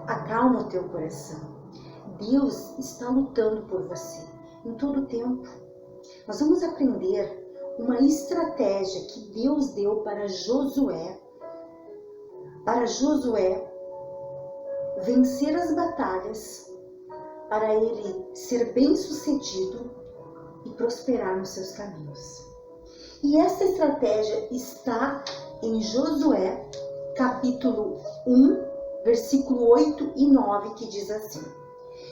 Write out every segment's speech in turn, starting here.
acalma o teu coração. Deus está lutando por você em todo o tempo. Nós vamos aprender uma estratégia que Deus deu para Josué vencer as batalhas, para ele ser bem-sucedido e prosperar nos seus caminhos. E essa estratégia está em Josué, capítulo 1, versículo 8 e 9, que diz assim: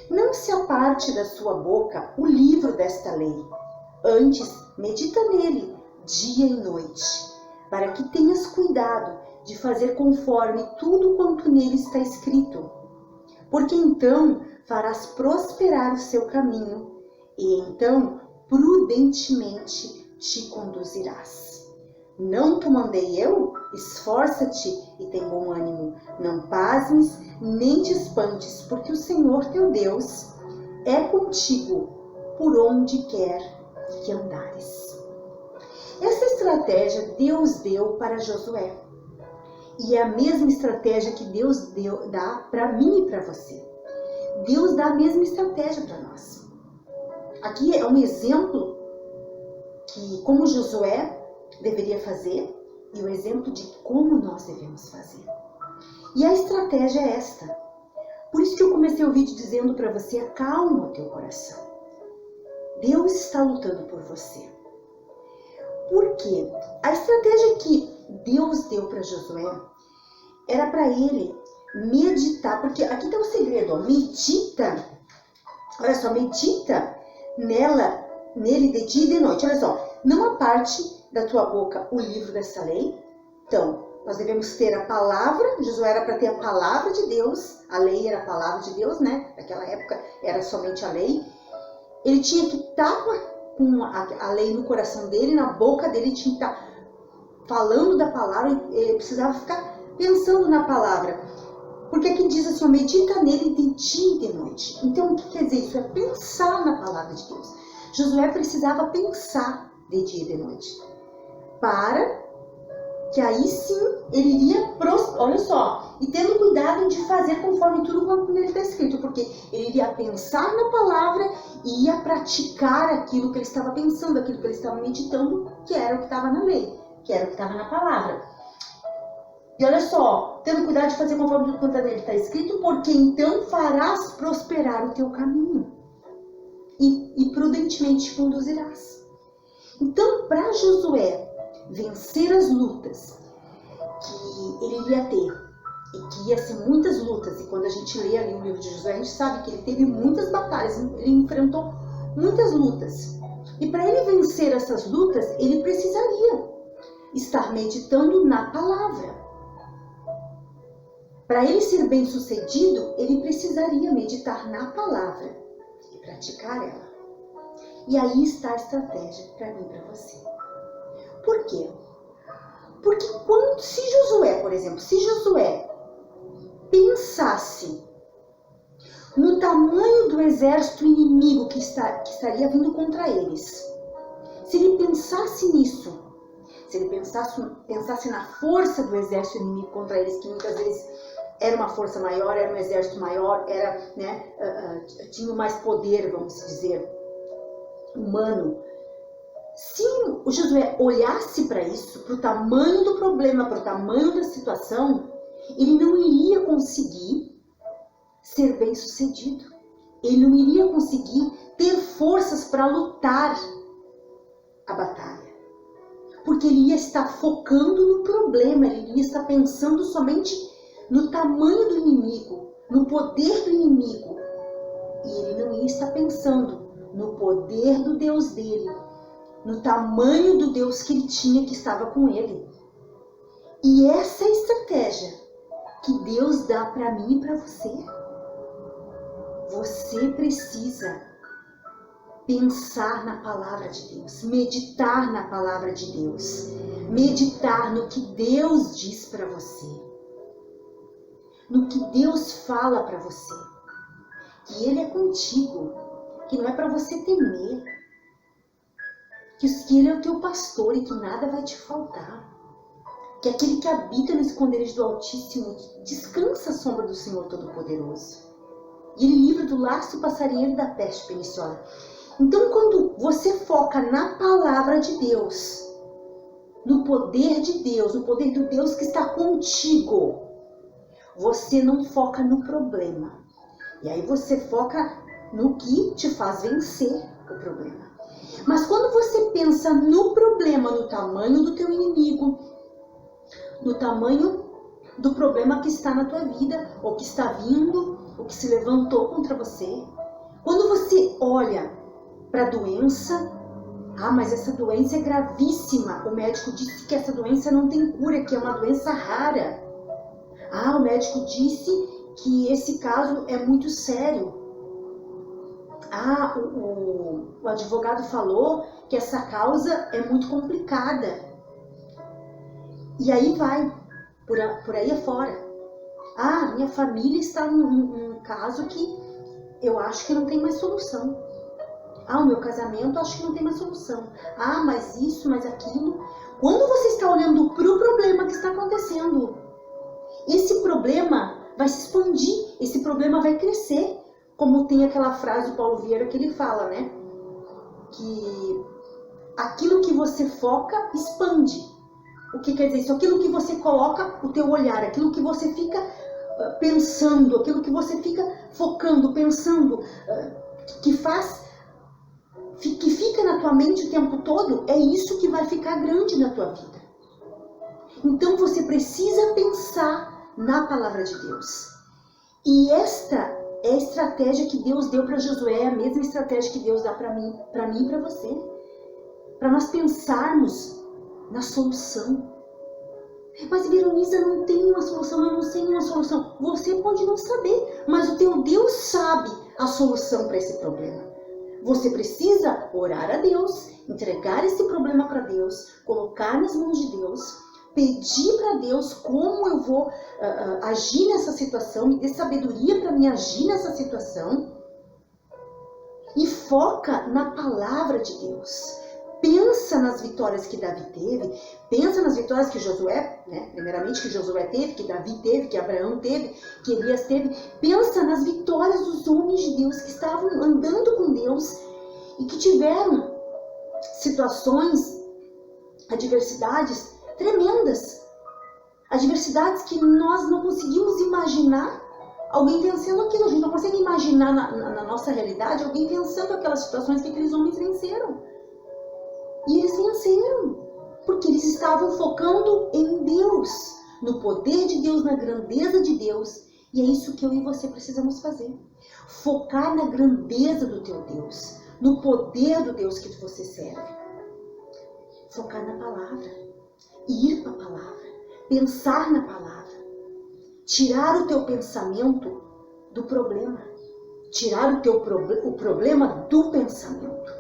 Não se aparte da sua boca o livro desta lei, antes medita nele dia e noite, para que tenhas cuidado de fazer conforme tudo quanto nele está escrito. Porque então farás prosperar o seu caminho, e então prudentemente te conduzirás. Não te mandei eu? Esforça-te e tem bom ânimo. Não pasmes, nem te espantes, porque o Senhor teu Deus é contigo por onde quer que andares. Essa estratégia Deus deu para Josué. E é a mesma estratégia que Deus dá para mim e para você. Deus dá a mesma estratégia para nós. Aqui é um exemplo que como Josué deveria fazer e o exemplo de como nós devemos fazer. E a estratégia é esta. Por isso que eu comecei o vídeo dizendo para você: acalma o teu coração. Deus está lutando por você. Por quê? A estratégia que Deus deu para Josué era para ele meditar, porque aqui está o segredo, ó, medita, olha só, medita nele de dia e de noite, olha só, não aparte da tua boca o livro dessa lei. Então, nós devemos ter a palavra. Josué era para ter a palavra de Deus, a lei era a palavra de Deus, né? Naquela época era somente a lei. Ele tinha que estar com a lei no coração dele, na boca dele, tinha que estar falando da palavra, ele precisava ficar pensando na palavra. Porque aqui diz assim, medita nele de dia e de noite. Então, o que quer dizer isso? É pensar na palavra de Deus. Josué precisava pensar de dia e de noite. Para que aí sim ele iria, olha só, e tendo cuidado de fazer conforme tudo quanto nele está escrito, porque ele iria pensar na palavra e ia praticar aquilo que ele estava pensando, aquilo que ele estava meditando, que era o que estava na lei, que era o que estava na palavra. E olha só, tendo cuidado de fazer conforme tudo quanto nele está escrito, porque então farás prosperar o teu caminho e prudentemente te conduzirás. Então, para Josué vencer as lutas que ele iria ter, e que ia ser muitas lutas, e quando a gente lê ali o livro de Josué, a gente sabe que ele teve muitas batalhas, ele enfrentou muitas lutas. E para ele vencer essas lutas, ele precisaria estar meditando na palavra. Para ele ser bem sucedido, ele precisaria meditar na palavra e praticar ela. E aí está a estratégia para mim e para você. Por quê? Porque se Josué, por exemplo, se Josué pensasse no tamanho do exército inimigo que estaria vindo contra eles, se ele pensasse nisso, se ele pensasse na força do exército inimigo contra eles, que muitas vezes era uma força maior, era um exército maior, tinha mais poder, vamos dizer, humano. Se o Josué olhasse para isso, para o tamanho do problema, para o tamanho da situação, ele não iria conseguir ser bem sucedido. Ele não iria conseguir ter forças para lutar a batalha. Porque ele ia estar focando no problema, ele ia estar pensando somente no tamanho do inimigo, no poder do inimigo. E ele não ia estar pensando no poder do Deus dele, no tamanho do Deus que ele tinha, que estava com ele. E essa é a estratégia que Deus dá para mim e para você. Você precisa pensar na palavra de Deus, meditar na palavra de Deus, meditar no que Deus diz para você, no que Deus fala para você, que Ele é contigo, que não é para você temer, que Ele é o teu pastor e que nada vai te faltar, que aquele que habita no esconderijo do Altíssimo descansa à sombra do Senhor Todo-Poderoso. E ele livra do laço passarinheiro e da peste perniciosa. Então, quando você foca na palavra de Deus, no poder de Deus, no poder do Deus que está contigo, você não foca no problema. E aí você foca no que te faz vencer o problema. Mas quando você pensa no problema, no tamanho do teu inimigo, no tamanho do problema que está na tua vida, ou que está vindo, ou que se levantou contra você, quando você olha para a doença, mas essa doença é gravíssima, o médico disse que essa doença não tem cura, que é uma doença rara. O médico disse que esse caso é muito sério. O advogado falou que essa causa é muito complicada. E aí vai, por aí afora. Minha família está num caso que eu acho que não tem mais solução. O meu casamento, acho que não tem mais solução. Mas isso, mas aquilo. Quando você está olhando para o problema que está acontecendo, esse problema vai se expandir, esse problema vai crescer. Como tem aquela frase do Paulo Vieira que ele fala, né? Que aquilo que você foca, expande. O que quer dizer isso? Aquilo que você coloca o teu olhar, aquilo que você fica pensando, aquilo que você fica focando, pensando, que fica na tua mente o tempo todo, é isso que vai ficar grande na tua vida. Então você precisa pensar na palavra de Deus. E esta é a estratégia que Deus deu para Josué, é a mesma estratégia que Deus dá para mim e para você. Para nós pensarmos na solução. Mas Veroniza, não tem uma solução, eu não sei uma solução. Você pode não saber, mas o teu Deus sabe a solução para esse problema. Você precisa orar a Deus, entregar esse problema para Deus, colocar nas mãos de Deus, pedir para Deus como eu vou agir nessa situação, me dê sabedoria para me agir nessa situação. E foca na palavra de Deus. Pensa nas vitórias que Davi teve, pensa nas vitórias que Josué, primeiramente que Josué teve, que Davi teve, que Abraão teve, que Elias teve. Pensa nas vitórias dos homens de Deus que estavam andando com Deus e que tiveram situações, adversidades tremendas. Adversidades que nós não conseguimos imaginar alguém vencendo aquilo. A gente não consegue imaginar na nossa realidade alguém vencendo aquelas situações que aqueles homens venceram. E eles venceram, porque eles estavam focando em Deus, no poder de Deus, na grandeza de Deus. E é isso que eu e você precisamos fazer. Focar na grandeza do teu Deus, no poder do Deus que você serve. Focar na palavra, ir para a palavra, pensar na palavra. Tirar o teu pensamento do problema. Tirar o problema do pensamento.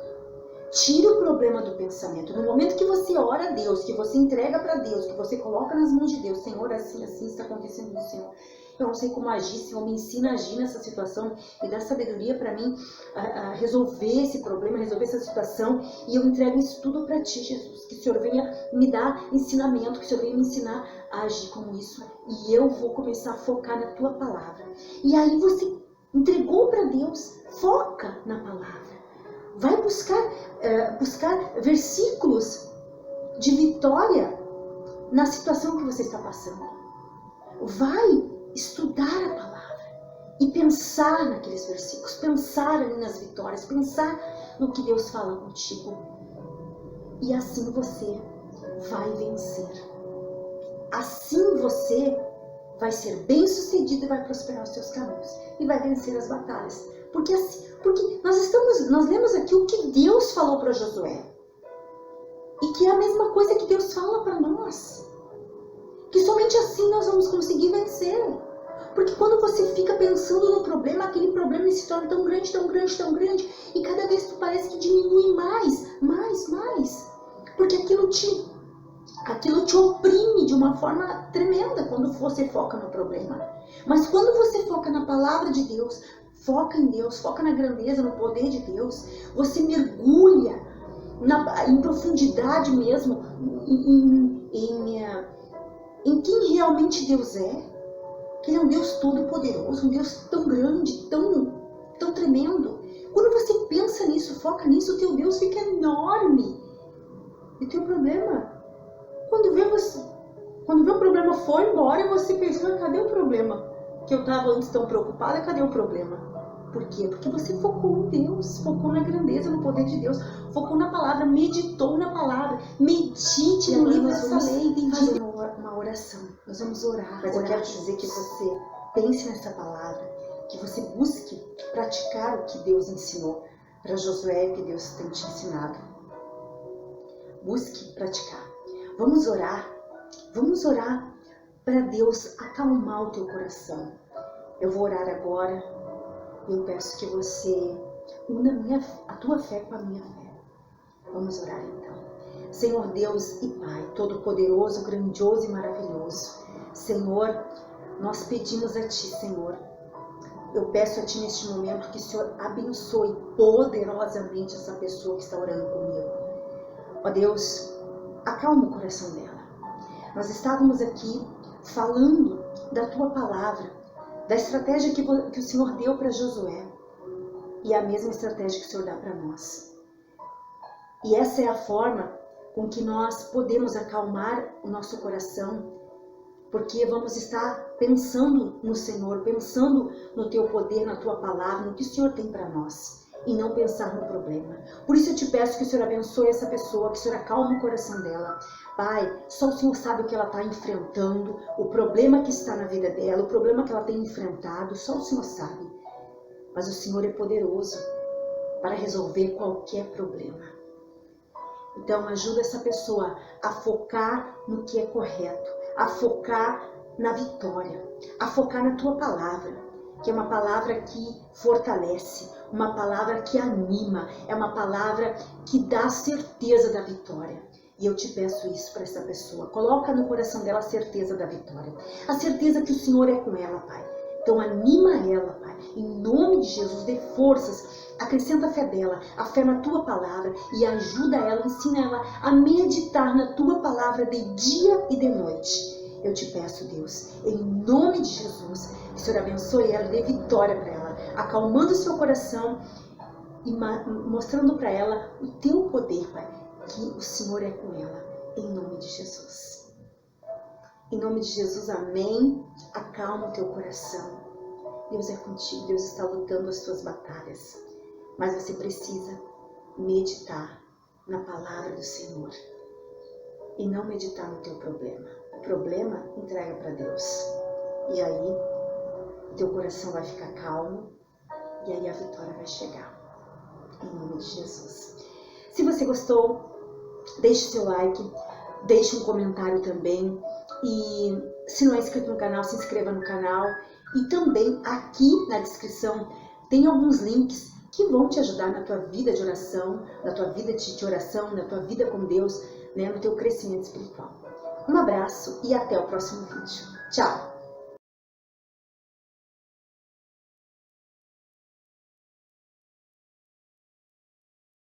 Tira o problema do pensamento. No momento que você ora a Deus, que você entrega para Deus, que você coloca nas mãos de Deus, Senhor, assim está acontecendo, Senhor. Eu não sei como agir, Senhor, me ensina a agir nessa situação e dá sabedoria para mim a resolver esse problema, resolver essa situação. E eu entrego isso tudo para Ti, Jesus. Que o Senhor venha me dar ensinamento, que o Senhor venha me ensinar a agir com isso. E eu vou começar a focar na Tua palavra. E aí você entregou para Deus, foca na palavra. Vai buscar versículos de vitória na situação que você está passando. Vai estudar a palavra e pensar naqueles versículos, pensar ali nas vitórias, pensar no que Deus fala contigo. E assim você vai vencer. Assim você vai ser bem-sucedido e vai prosperar os seus caminhos e vai vencer as batalhas. Porque nós lemos aqui o que Deus falou para Josué. E que é a mesma coisa que Deus fala para nós. Que somente assim nós vamos conseguir vencer. Porque quando você fica pensando no problema, aquele problema se torna tão grande, tão grande, tão grande. E cada vez parece que diminui mais. Porque aquilo te oprime de uma forma tremenda quando você foca no problema. Mas quando você foca na palavra de Deus, foca em Deus, foca na grandeza, no poder de Deus, você mergulha em profundidade mesmo, em quem realmente Deus é, que Ele é um Deus todo-poderoso, um Deus tão grande, tão tremendo. Quando você pensa nisso, foca nisso, o teu Deus fica enorme. E o teu problema, quando vê o problema foi embora, você pensa, cadê o problema? Que eu estava antes tão preocupada, cadê o problema? Por quê? Porque você focou em Deus, focou na grandeza, no poder de Deus, focou na palavra, meditou na palavra. Medite no livro dessa lei. Fazer uma oração. Nós vamos orar. Mas eu quero dizer que você pense nessa palavra, que você busque praticar o que Deus ensinou para Josué, que Deus tem te ensinado. Busque praticar. Vamos orar para Deus acalmar o teu coração. Eu vou orar agora. Eu peço que você una a tua fé com a minha fé. Vamos orar então. Senhor Deus e Pai, todo-poderoso, grandioso e maravilhoso. Senhor, nós pedimos a Ti, Senhor. Eu peço a Ti neste momento que o Senhor abençoe poderosamente essa pessoa que está orando comigo. Ó Deus, acalma o coração dela. Nós estávamos aqui falando da Tua palavra, da estratégia que o Senhor deu para Josué. E é a mesma estratégia que o Senhor dá para nós. E essa é a forma com que nós podemos acalmar o nosso coração, porque vamos estar pensando no Senhor, pensando no Teu poder, na Tua palavra, no que o Senhor tem para nós, e não pensar no problema. Por isso eu te peço que o Senhor abençoe essa pessoa, que o Senhor acalme o coração dela. Pai, só o Senhor sabe o que ela está enfrentando, o problema que está na vida dela, o problema que ela tem enfrentado, só o Senhor sabe. Mas o Senhor é poderoso para resolver qualquer problema. Então ajuda essa pessoa a focar no que é correto, a focar na vitória, a focar na Tua palavra, que é uma palavra que fortalece, uma palavra que anima, é uma palavra que dá certeza da vitória. E eu te peço isso para essa pessoa. Coloca no coração dela a certeza da vitória. A certeza que o Senhor é com ela, Pai. Então anima ela, Pai. Em nome de Jesus, dê forças. Acrescenta a fé dela, a fé na Tua palavra. E ajuda ela, ensina ela a meditar na Tua palavra de dia e de noite. Eu te peço, Deus, em nome de Jesus, que o Senhor abençoe ela, dê vitória para ela. Acalmando o seu coração e mostrando para ela o Teu poder, Pai. Que o Senhor é com ela, em nome de Jesus. Em nome de Jesus, amém. Acalma o teu coração. Deus é contigo, Deus está lutando as tuas batalhas. Mas você precisa meditar na palavra do Senhor e não meditar no teu problema. O problema, entrega para Deus. E aí, o teu coração vai ficar calmo e aí a vitória vai chegar. Em nome de Jesus. Se você gostou, deixe seu like, deixe um comentário também. E se não é inscrito no canal, se inscreva no canal. E também aqui na descrição tem alguns links que vão te ajudar na tua vida de oração, na tua vida de oração, na tua vida com Deus, né, no teu crescimento espiritual. Um abraço e até o próximo vídeo. Tchau!